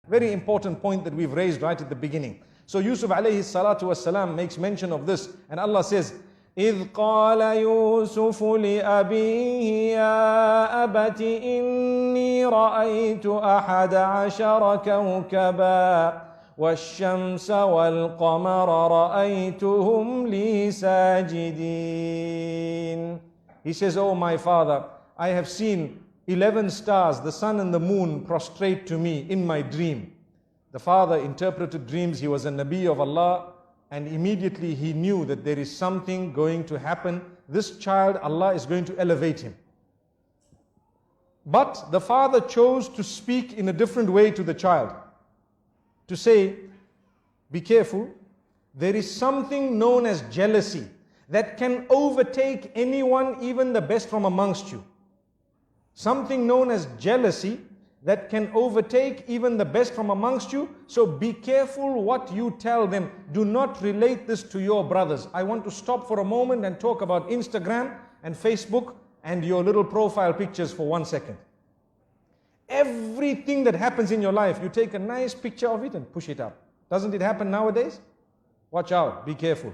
Very important point that we've raised right at the beginning. So Yusuf alayhi salatu wasalam makes mention of this, and Allah says, إِذْ قَالَ يُوسُفُ لِأَبِيهِ يَا أَبَتِ إِنِّي رَأَيْتُ أَحَدَ عَشَرَ كَوْكَبًا وَالشَّمْسَ وَالْقَمَرَ رَأَيْتُهُمْ لِي سَاجِدِينَ. He says, oh my father, I have seen 11 stars, the sun and the moon, prostrate to me in my dream. The father interpreted dreams. He was a Nabi of Allah, and immediately he knew that there is something going to happen. This child, Allah is going to elevate him. But the father chose to speak in a different way to the child. To say, be careful, there is something known as jealousy that can overtake anyone, even the best from amongst you. Something known as jealousy that can overtake even the best from amongst you. So be careful what you tell them. Do not relate this to your brothers. I want to stop for a moment and talk about Instagram and Facebook and your little profile pictures for 1 second. Everything that happens in your life, you take a nice picture of it and push it up. Doesn't it happen nowadays? Watch out, be careful.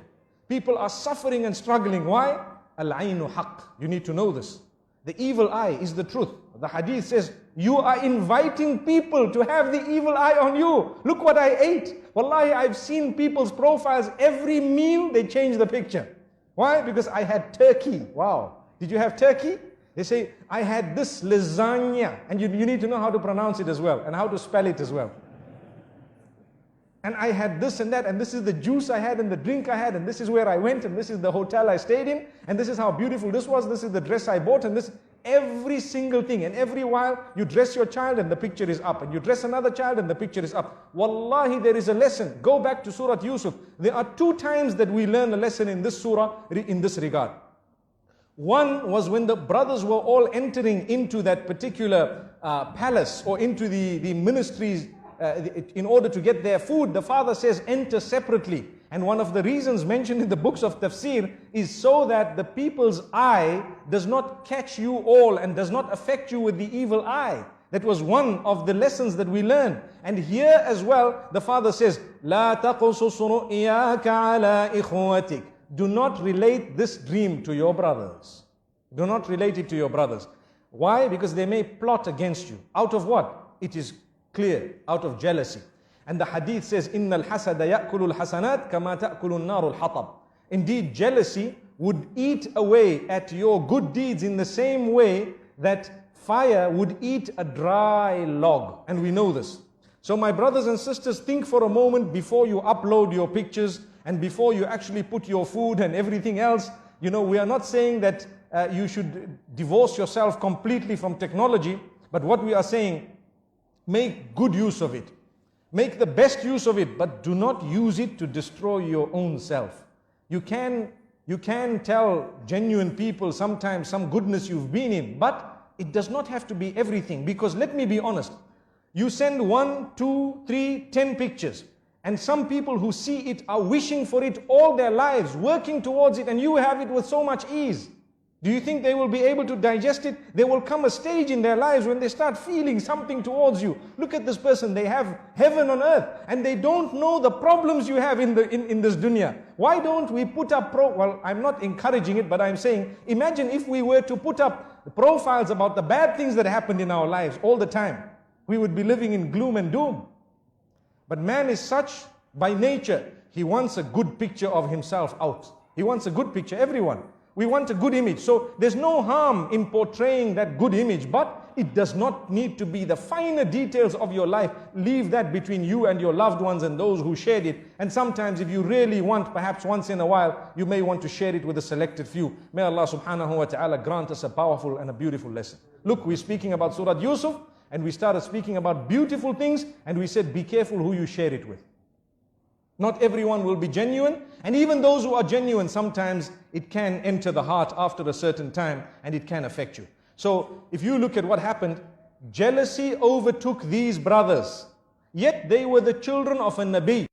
People are suffering and struggling. Why? Al-aynu haqq. You need to know this. The evil eye is the truth. The hadith says, you are inviting people to have the evil eye on you. Look what I ate. Wallahi, I've seen people's profiles. Every meal, they change the picture. Why? Because I had turkey. Wow. Did you have turkey? They say, I had this lasagna. And you need to know how to pronounce it as well, and how to spell it as well. And I had this and that, and this is the juice I had, and the drink I had, and this is where I went, and this is the hotel I stayed in, and this is how beautiful this was, this is the dress I bought, and this, every single thing. And every while, you dress your child and the picture is up, and you dress another child and the picture is up. Wallahi, there is a lesson. Go back to Surah Yusuf. There are 2 times that we learn a lesson in this surah, in this regard. One was when the brothers were all entering into that particular palace, or into the ministries, in order to get their food. The father says, enter separately. And one of the reasons mentioned in the books of tafsir is so that the people's eye does not catch you all and does not affect you with the evil eye. That was one of the lessons that we learned. And here as well, the father says, لا تقصص رؤياك على إخوتك. Do not relate this dream to your brothers. Do not relate it to your brothers. Why? Because they may plot against you. Out of what? It is clear, out of jealousy. And the hadith says, إِنَّ الْحَسَدَ يَأْكُلُ الْحَسَنَاتِ كَمَا تَأْكُلُ النَّارُ الْحَطَبِ. Indeed, jealousy would eat away at your good deeds in the same way that fire would eat a dry log. And we know this. So my brothers and sisters, think for a moment before you upload your pictures and before you actually put your food and everything else. You know, we are not saying that you should divorce yourself completely from technology, but what we are saying, make good use of it. Make the best use of it, but do not use it to destroy your own self. You can tell genuine people sometimes some goodness you've been in, but it does not have to be everything. Because let me be honest, you send 1, 2, 3, 10 pictures, and some people who see it are wishing for it all their lives, working towards it, and you have it with so much ease. Do you think they will be able to digest it? There will come a stage in their lives when they start feeling something towards you. Look at this person, they have heaven on earth, and they don't know the problems you have in this dunya. Why don't we put up, well, I'm not encouraging it, but I'm saying, imagine if we were to put up profiles about the bad things that happened in our lives all the time. We would be living in gloom and doom. But man is such by nature, he wants a good picture of himself out. He wants a good picture, everyone. We want a good image. So there's no harm in portraying that good image, but it does not need to be the finer details of your life. Leave that between you and your loved ones and those who shared it. And sometimes if you really want, perhaps once in a while, you may want to share it with a selected few. May Allah subhanahu wa ta'ala grant us a powerful and a beautiful lesson. Look, we're speaking about Surah Yusuf, and we started speaking about beautiful things, and we said, be careful who you share it with. Not everyone will be genuine, and even those who are genuine, sometimes it can enter the heart after a certain time, and it can affect you. So, if you look at what happened, jealousy overtook these brothers, yet they were the children of a Nabi.